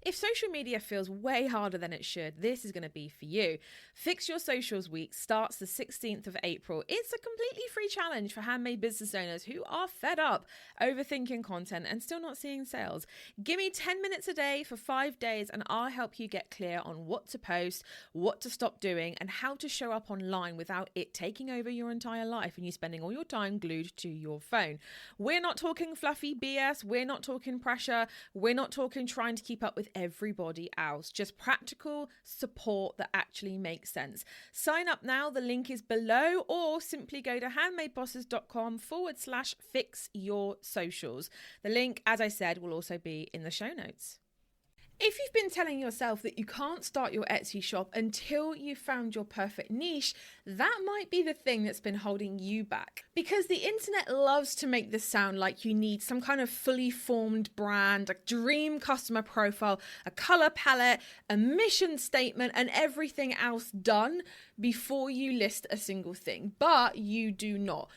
If social media feels way harder than it should, this is going to be for you. Fix Your Socials Week starts the 16th of April. It's a completely free challenge for handmade business owners who are fed up overthinking content and still not seeing sales. Give me 10 minutes a day for 5 days and I'll help you get clear on what to post, what to stop doing, and how to show up online without it taking over your entire life and you spending all your time glued to your phone. We're not talking fluffy BS. We're not talking pressure. We're not talking trying to keep up with everybody else. Just practical support that actually makes sense. Sign up now. The link is below, or simply go to handmadebosses.com/fix your socials. The link, as I said, will also be in the show notes. If you've been telling yourself that you can't start your Etsy shop until you've found your perfect niche, that might be the thing that's been holding you back. Because the internet loves to make this sound like you need some kind of fully formed brand, a dream customer profile, a color palette, a mission statement, and everything else done before you list a single thing. But you do not.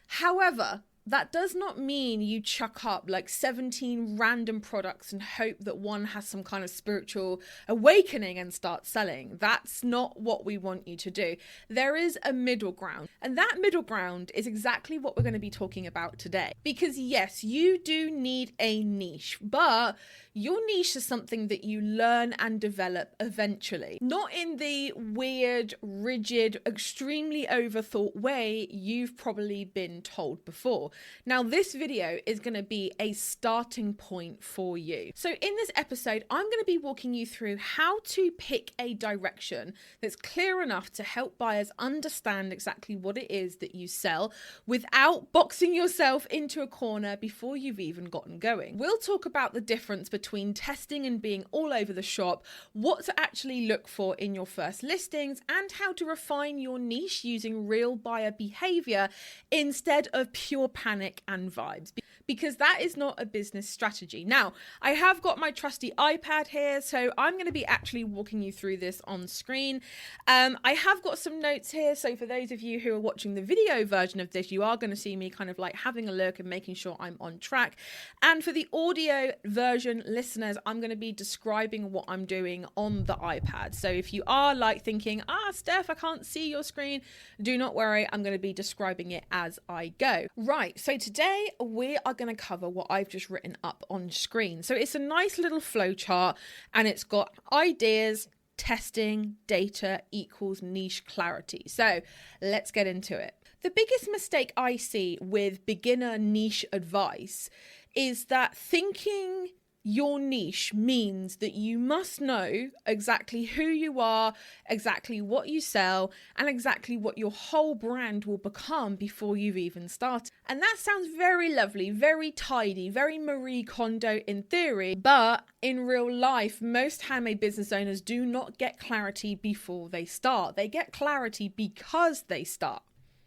However, that does not mean you chuck up like 17 random products and hope that one has some kind of spiritual awakening and start selling. That's not what we want you to do. There is a middle ground, and that middle ground is exactly what we're going to be talking about today. Because yes, you do need a niche, but your niche is something that you learn and develop eventually. Not in the weird, rigid, extremely overthought way you've probably been told before. Now, this video is going to be a starting point for you. So in this episode, I'm going to be walking you through how to pick a direction that's clear enough to help buyers understand exactly what it is that you sell without boxing yourself into a corner before you've even gotten going. We'll talk about the difference between testing and being all over the shop, what to actually look for in your first listings, and how to refine your niche using real buyer behavior instead of pure panic and vibes, because that is not a business strategy. Now, I have got my trusty iPad here, so I'm going to be actually walking you through this on screen. I have got some notes here, so for those of you who are watching the video version of this, you are going to see me kind of like having a look and making sure I'm on track. And for the audio version listeners, I'm going to be describing what I'm doing on the iPad. So if you are like thinking, Steph, I can't see your screen, do not worry, I'm going to be describing it as I go. Right, so today we are going to cover what I've just written up on screen. So it's a nice little flow chart, and it's got ideas, testing, data equals niche clarity. So let's get into it. The biggest mistake I see with beginner niche advice is that thinking your niche means that you must know exactly who you are, exactly what you sell, and exactly what your whole brand will become before you've even started. And that sounds very lovely, very tidy, very Marie Kondo in theory, but in real life, most handmade business owners do not get clarity before they start. They get clarity because they start.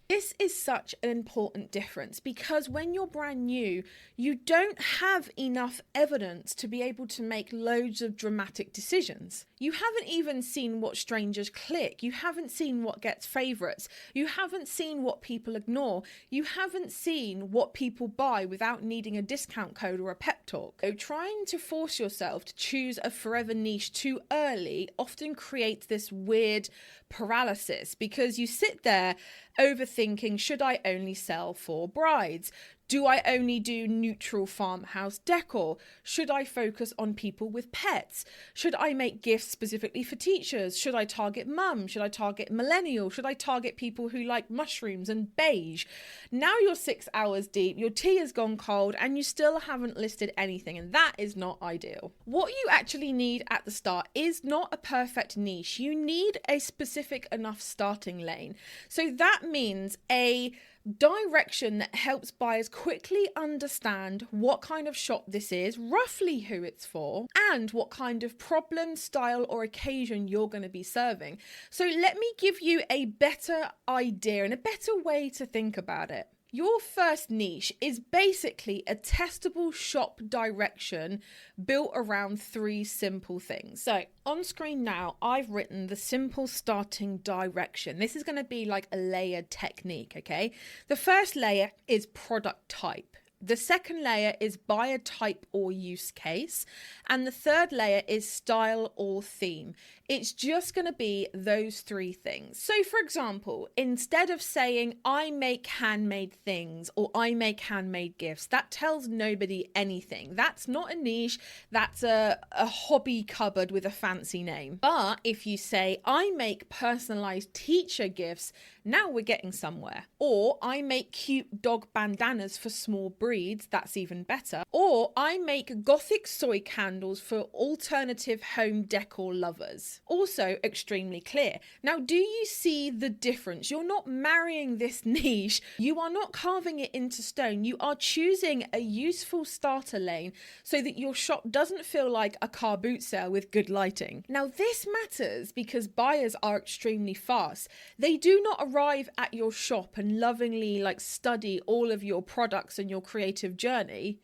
This is such an important difference because when you're brand new, you don't have enough evidence to be able to make loads of dramatic decisions. You haven't even seen what strangers click. You haven't seen what gets favorites. You haven't seen what people ignore. You haven't seen what people buy without needing a discount code or a pep talk. So trying to force yourself to choose a forever niche too early often creates this weird paralysis because you sit there overthinking, should I only sell for brides? Do I only do neutral farmhouse decor? Should I focus on people with pets? Should I make gifts specifically for teachers? Should I target mum? Should I target millennial? Should I target people who like mushrooms and beige? Now you're 6 hours deep, your tea has gone cold, and you still haven't listed anything, and that is not ideal. What you actually need at the start is not a perfect niche. You need a specific enough starting lane. So that means a direction that helps buyers quickly understand what kind of shop this is, roughly who it's for, and what kind of problem, style, or occasion you're going to be serving. So let me give you a better idea and a better way to think about it. Your first niche is basically a testable shop direction built around 3 simple things. So on screen now, I've written the simple starting direction. This is going to be like a layered technique, okay? The first layer is product type. The second layer is buyer type or use case. And the third layer is style or theme. It's just going to be those three things. So for example, instead of saying I make handmade things or I make handmade gifts, that tells nobody anything. That's not a niche. That's a hobby cupboard with a fancy name. But if you say I make personalized teacher gifts, now we're getting somewhere. Or I make cute dog bandanas for small breeds, that's even better. Or I make gothic soy candles for alternative home decor lovers. Also extremely clear. Now, do you see the difference? You're not marrying this niche. You are not carving it into stone. You are choosing a useful starter lane so that your shop doesn't feel like a car boot sale with good lighting. Now, this matters because buyers are extremely fast. They do not arrive at your shop and lovingly study all of your products and your creative journey.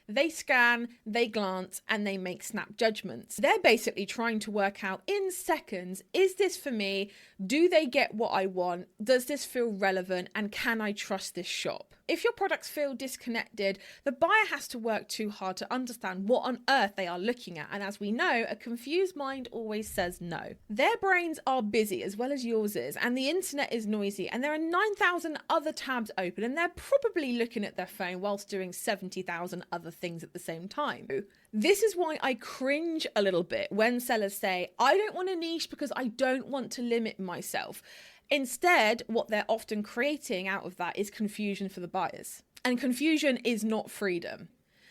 They scan, they glance, and they make snap judgments. They're basically trying to work out in seconds, is this for me? Do they get what I want? Does this feel relevant? And can I trust this shop? If your products feel disconnected, the buyer has to work too hard to understand what on earth they are looking at. And as we know, a confused mind always says no. Their brains are busy as well as yours is, and the internet is noisy, and there are 9,000 other tabs open, and they're probably looking at their phone whilst doing 70,000 other things at the same time. This is why I cringe a little bit when sellers say, I don't want a niche because I don't want to limit myself. Instead, what they're often creating out of that is confusion for the buyers. And confusion is not freedom.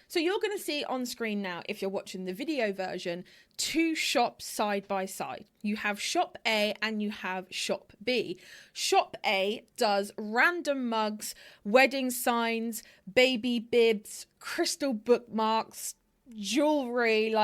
So you're going to see on screen now, if you're watching the video version, two shops side by side. You have shop A and you have shop B. Shop A does random mugs, wedding signs, baby bibs, crystal bookmarks, jewelry,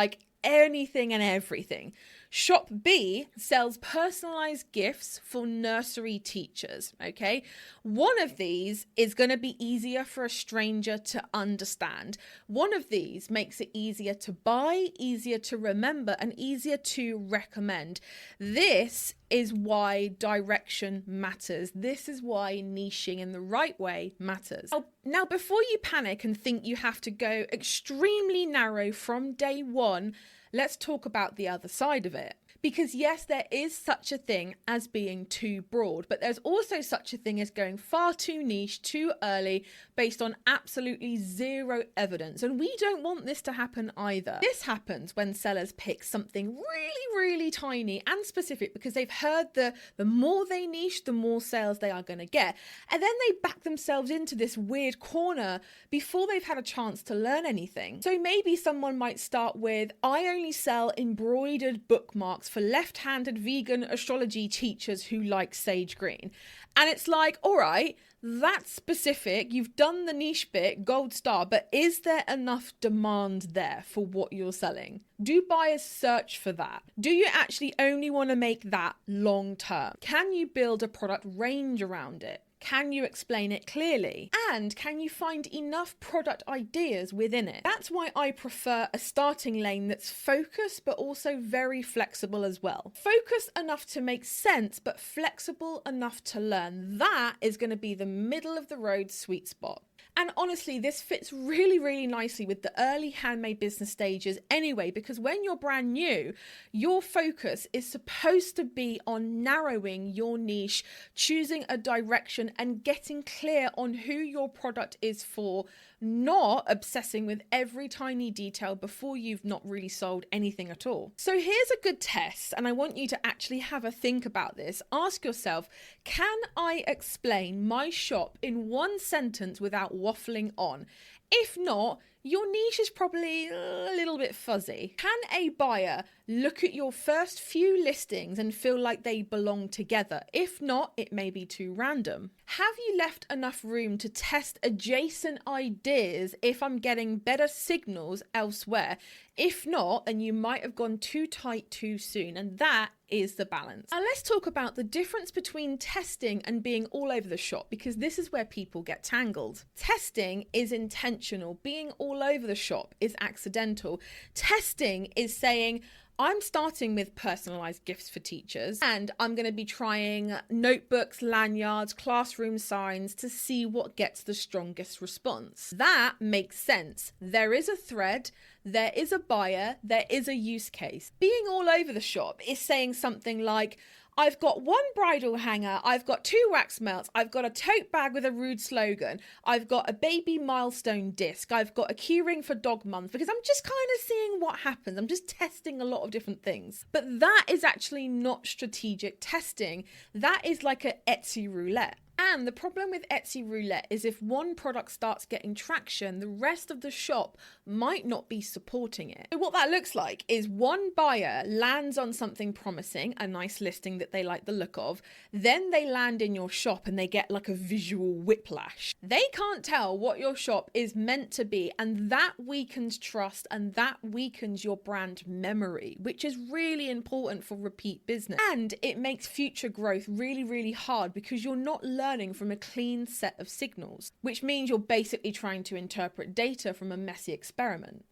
anything and everything. Shop B sells personalized gifts for nursery teachers, okay? One of these is going to be easier for a stranger to understand. One of these makes it easier to buy, easier to remember, and easier to recommend. This is why direction matters. This is why niching in the right way matters. Now, before you panic and think you have to go extremely narrow from day one, let's talk about the other side of it. Because yes, there is such a thing as being too broad, but there's also such a thing as going far too niche, too early, based on absolutely zero evidence. And we don't want this to happen either. This happens when sellers pick something really, really tiny and specific because they've heard the more they niche, the more sales they are going to get. And then they back themselves into this weird corner before they've had a chance to learn anything. So maybe someone might start with, I only sell embroidered bookmarks for left-handed vegan astrology teachers who like sage green. And it's like, all right, that's specific. You've done the niche bit, gold star, but is there enough demand there for what you're selling? Do buyers search for that? Do you actually only want to make that long term? Can you build a product range around it? Can you explain it clearly? And can you find enough product ideas within it? That's why I prefer a starting lane that's focused but also very flexible as well. Focused enough to make sense but flexible enough to learn. That is going to be the middle of the road sweet spot. And honestly, this fits really, really nicely with the early handmade business stages anyway, because when you're brand new, your focus is supposed to be on narrowing your niche, choosing a direction and getting clear on who your product is for, not obsessing with every tiny detail before you've not really sold anything at all. So here's a good test, and I want you to actually have a think about this. Ask yourself, can I explain my shop in one sentence without waffling on? If not, your niche is probably a little bit fuzzy. Can a buyer look at your first few listings and feel like they belong together? If not, it may be too random. Have you left enough room to test adjacent ideas if I'm getting better signals elsewhere? If not, then you might have gone too tight too soon, and that is the balance. Now let's talk about the difference between testing and being all over the shop, because this is where people get tangled. Testing is intentional. Being all over the shop is accidental. Testing is saying, I'm starting with personalized gifts for teachers, and I'm going to be trying notebooks, lanyards, classroom signs to see what gets the strongest response. That makes sense. There is a thread, there is a buyer, there is a use case. Being all over the shop is saying something like, I've got one bridal hanger, I've got 2 wax melts, I've got a tote bag with a rude slogan, I've got a baby milestone disc, I've got a key ring for dog month, because I'm just kind of seeing what happens. I'm just testing a lot of different things. But that is actually not strategic testing. That is like an Etsy roulette. And the problem with Etsy roulette is if one product starts getting traction, the rest of the shop might not be supporting it. So what that looks like is one buyer lands on something promising, a nice listing that they like the look of, then they land in your shop and they get like a visual whiplash. They can't tell what your shop is meant to be, and that weakens trust and that weakens your brand memory, which is really important for repeat business. And it makes future growth really, really hard because you're not learning from a clean set of signals, which means you're basically trying to interpret data from a messy experiment.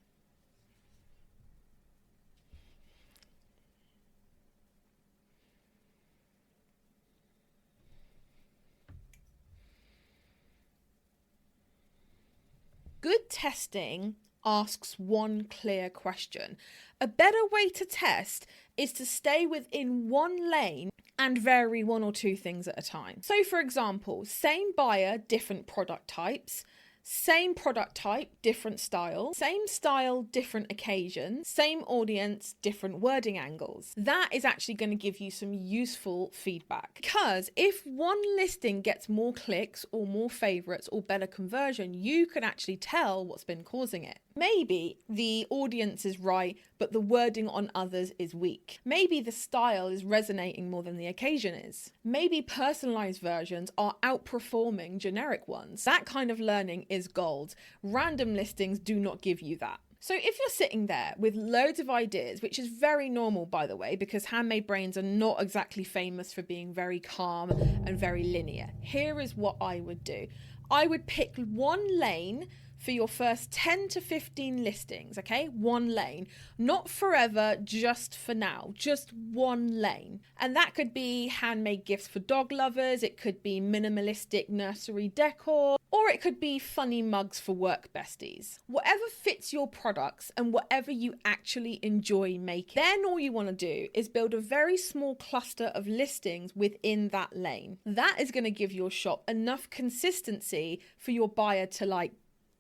Good testing asks one clear question. A better way to test is to stay within one lane and vary 1 or 2 things at a time. So for example, same buyer, different product types, same product type, different style, same style, different occasions, same audience, different wording angles. That is actually going to give you some useful feedback, because if one listing gets more clicks or more favorites or better conversion, you can actually tell what's been causing it. Maybe the audience is right, but the wording on others is weak. Maybe the style is resonating more than the occasion is. Maybe personalized versions are outperforming generic ones. That kind of learning is gold. Random listings do not give you that. So if you're sitting there with loads of ideas, which is very normal, by the way, because handmade brains are not exactly famous for being very calm and very linear, here is what I would do. I would pick one lane for your first 10 to 15 listings, okay? One lane, not forever, just for now, just one lane. And that could be handmade gifts for dog lovers, it could be minimalistic nursery decor, or it could be funny mugs for work besties. Whatever fits your products and whatever you actually enjoy making. Then all you want to do is build a very small cluster of listings within that lane. That is going to give your shop enough consistency for your buyer to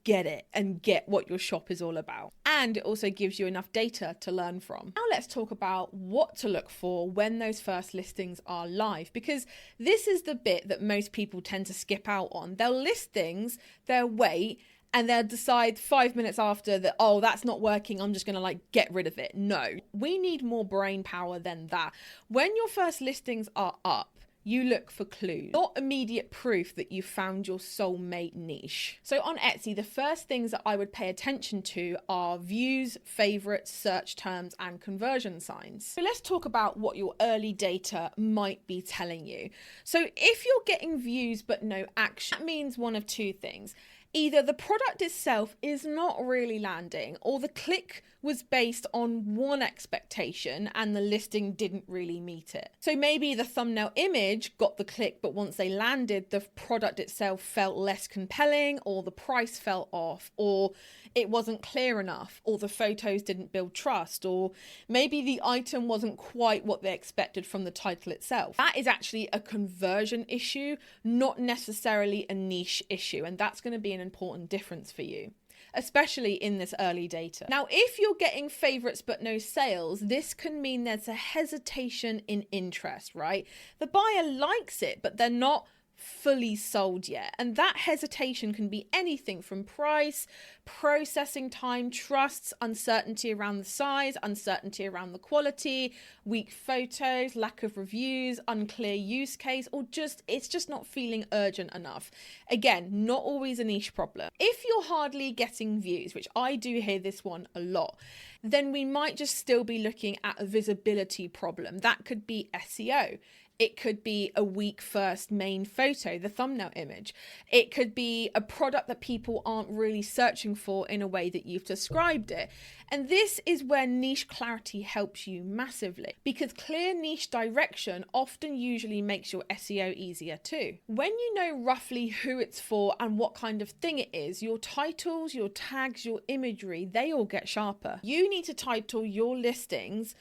get it and get what your shop is all about. And it also gives you enough data to learn from. Now let's talk about what to look for when those first listings are live, because this is the bit that most people tend to skip out on. They'll list things, they'll wait, and they'll decide 5 minutes after that, oh, that's not working, I'm just gonna get rid of it. No, we need more brain power than that. When your first listings are up, you look for clues, not immediate proof that you found your soulmate niche. So on Etsy, the first things that I would pay attention to are views, favorites, search terms, and conversion signs. So let's talk about what your early data might be telling you. So if you're getting views but no action, that means one of 2 things. Either the product itself is not really landing, or the click was based on one expectation and the listing didn't really meet it. So maybe the thumbnail image got the click, but once they landed, the product itself felt less compelling, or the price fell off, or it wasn't clear enough, or the photos didn't build trust, or maybe the item wasn't quite what they expected from the title itself. That is actually a conversion issue, not necessarily a niche issue, and that's going to be an important difference for you, especially in this early data. Now, if you're getting favorites but no sales, this can mean there's a hesitation in interest, right? The buyer likes it, but they're not fully sold yet. And that hesitation can be anything from price, processing time, trusts, uncertainty around the size, uncertainty around the quality, weak photos, lack of reviews, unclear use case, or it's just not feeling urgent enough. Again, not always a niche problem. If you're hardly getting views, which I do hear this one a lot, then we might just still be looking at a visibility problem. That could be SEO. It could be a week first main photo, the thumbnail image. It could be a product that people aren't really searching for in a way that you've described it. And this is where niche clarity helps you massively, because clear niche direction often usually makes your SEO easier too. When you know roughly who it's for and what kind of thing it is, your titles, your tags, your imagery, they all get sharper. You need to title your listings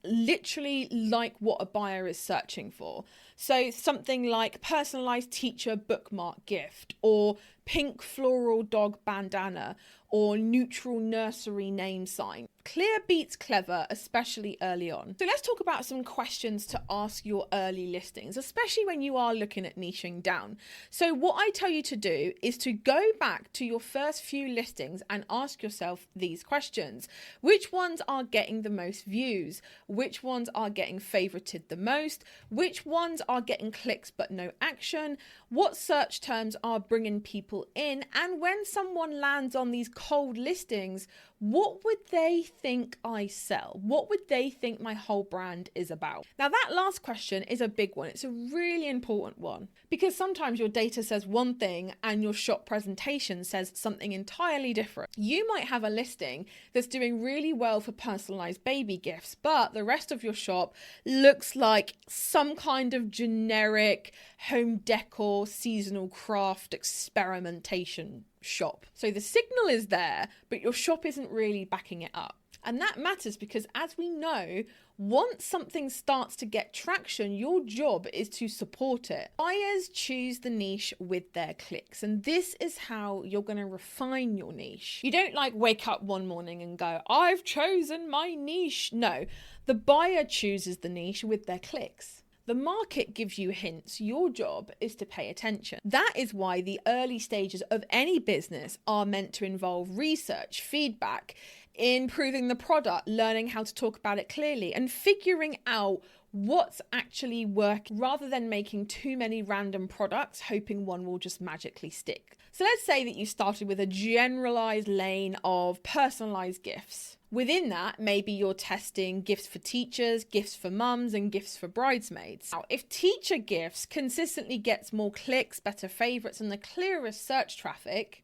literally like what a buyer is searching for. So something like personalized teacher bookmark gift, or pink floral dog bandana, or neutral nursery name sign. Clear beats clever, especially early on. So let's talk about some questions to ask your early listings, especially when you are looking at niching down. So what I tell you to do is to go back to your first few listings and ask yourself these questions. Which ones are getting the most views? Which ones are getting favorited the most? Which ones are getting clicks but no action? What search terms are bringing people in? And when someone lands on these cold listings, what would they think I sell? What would they think my whole brand is about? Now, that last question is a big one. It's a really important one, because sometimes your data says one thing and your shop presentation says something entirely different. You might have a listing that's doing really well for personalized baby gifts, but the rest of your shop looks like some kind of generic home decor, seasonal craft experimentation shop. So the signal is there, but your shop isn't really backing it up. And that matters because, as we know, once something starts to get traction, your job is to support it. Buyers choose the niche with their clicks, and this is how you're going to refine your niche. You don't wake up one morning and go, I've chosen my niche. No, the buyer chooses the niche with their clicks. The market gives you hints. Your job is to pay attention. That is why the early stages of any business are meant to involve research, feedback, improving the product, learning how to talk about it clearly, and figuring out what's actually working, rather than making too many random products hoping one will just magically stick. So let's say that you started with a generalized lane of personalized gifts. Within that, maybe you're testing gifts for teachers, gifts for mums, and gifts for bridesmaids. Now, if teacher gifts consistently gets more clicks, better favorites, and the clearest search traffic,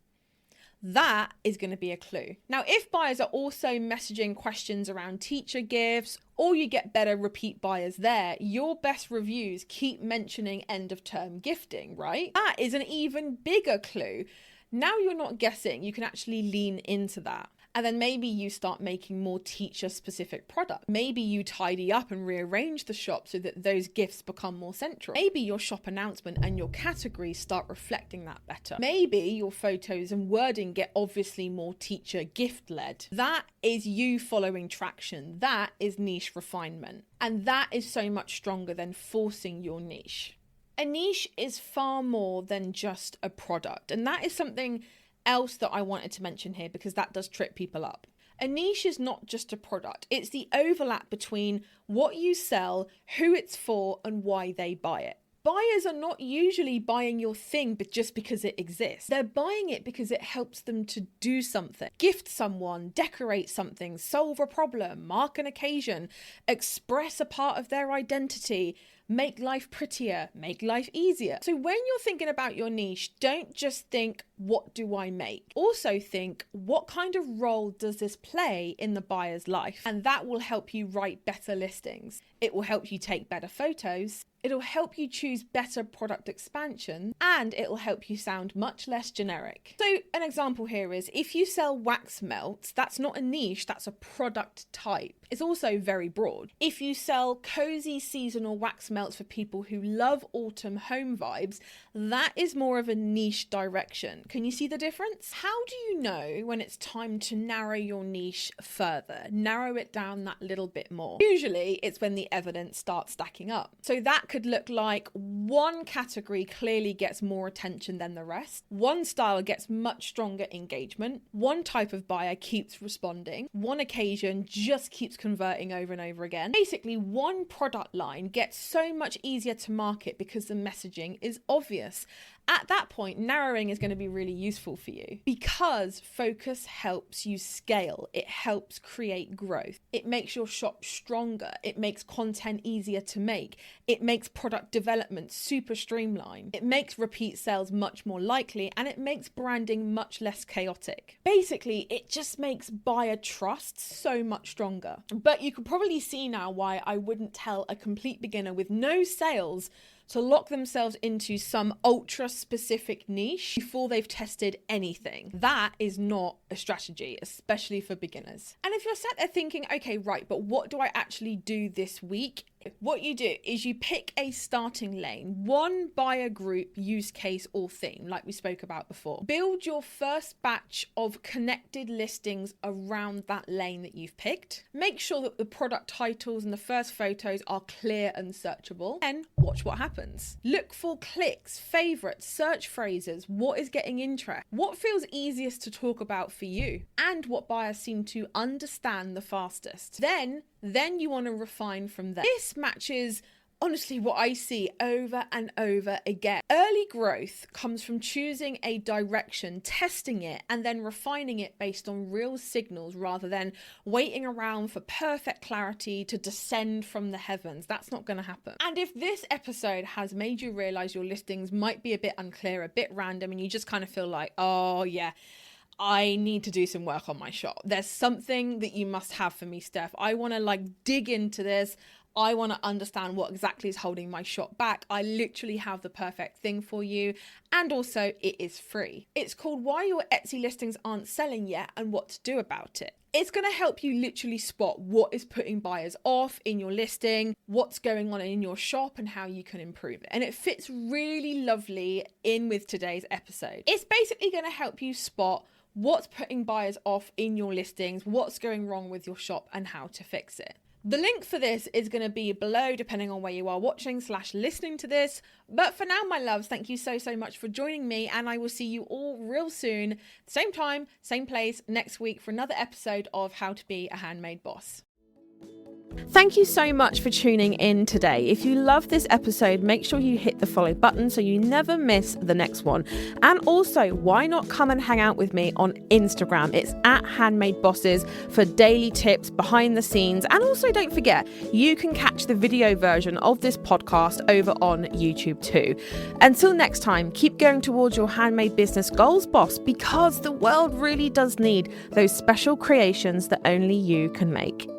that is going to be a clue. Now, if buyers are also messaging questions around teacher gifts, or you get better repeat buyers there, your best reviews keep mentioning end of term gifting, right? That is an even bigger clue. Now you're not guessing, you can actually lean into that. And then maybe you start making more teacher-specific products. Maybe you tidy up and rearrange the shop so that those gifts become more central. Maybe your shop announcement and your categories start reflecting that better. Maybe your photos and wording get obviously more teacher gift-led. That is you following traction. That is niche refinement. And that is so much stronger than forcing your niche. A niche is far more than just a product. And that is something else that I wanted to mention here, because that does trip people up. A niche is not just a product. It's the overlap between what you sell, who it's for, and why they buy it. Buyers are not usually buying your thing but just because it exists. They're buying it because it helps them to do something. Gift someone, decorate something, solve a problem, mark an occasion, express a part of their identity, make life prettier, make life easier. So when you're thinking about your niche, don't just think, what do I make? Also think, what kind of role does this play in the buyer's life? And that will help you write better listings. It will help you take better photos. It'll help you choose better product expansion, and it'll help you sound much less generic. So an example here is, if you sell wax melts, that's not a niche, that's a product type. It's also very broad. If you sell cozy seasonal wax melts for people who love autumn home vibes, that is more of a niche direction. Can you see the difference? How do you know when it's time to narrow your niche further, narrow it down that little bit more? Usually it's when the evidence starts stacking up. So that could look like one category clearly gets more attention than the rest. One style gets much stronger engagement. One type of buyer keeps responding. One occasion just keeps converting over and over again. Basically, one product line gets so much easier to market because the messaging is obvious. At that point, narrowing is going to be really useful for you because focus helps you scale. It helps create growth. It makes your shop stronger. It makes content easier to make. It makes product development super streamlined. It makes repeat sales much more likely, and it makes branding much less chaotic. Basically, it just makes buyer trust so much stronger. But you can probably see now why I wouldn't tell a complete beginner with no sales to lock themselves into some ultra specific niche before they've tested anything. That is not a strategy, especially for beginners. And if you're sat there thinking, okay, right, but what do I actually do this week? What you do is you pick a starting lane, one buyer group, use case, or theme, like we spoke about before. Build your first batch of connected listings around that lane that you've picked. Make sure that the product titles and the first photos are clear and searchable. And watch what happens. Look for clicks, favorites, search phrases, what is getting interest, what feels easiest to talk about for you, and what buyers seem to understand the fastest. Then you want to refine from there. This matches honestly what I see over and over again. Early growth comes from choosing a direction, testing it, and then refining it based on real signals rather than waiting around for perfect clarity to descend from the heavens. That's not going to happen. And if this episode has made you realize your listings might be a bit unclear, a bit random, and you just kind of feel like, oh yeah, I need to do some work on my shop. There's something that you must have for me, Steph. I want to dig into this. I want to understand what exactly is holding my shop back. I literally have the perfect thing for you. And also it is free. It's called Why Your Etsy Listings Aren't Selling Yet and What to Do About It. It's going to help you literally spot what is putting buyers off in your listing, what's going on in your shop, and how you can improve it. And it fits really lovely in with today's episode. It's basically going to help you spot what's putting buyers off in your listings, what's going wrong with your shop, and how to fix it. The link for this is going to be below depending on where you are watching / listening to this. But for now, my loves, thank you so much for joining me, and I will see you all real soon, same time, same place next week for another episode of How to Be a Handmade Boss. Thank you so much for tuning in today. If you love this episode, make sure you hit the follow button so you never miss the next one. And also, why not come and hang out with me on Instagram? It's at Handmade Bosses for daily tips, behind the scenes. And also don't forget, you can catch the video version of this podcast over on YouTube too. Until next time, keep going towards your handmade business goals, boss, because the world really does need those special creations that only you can make.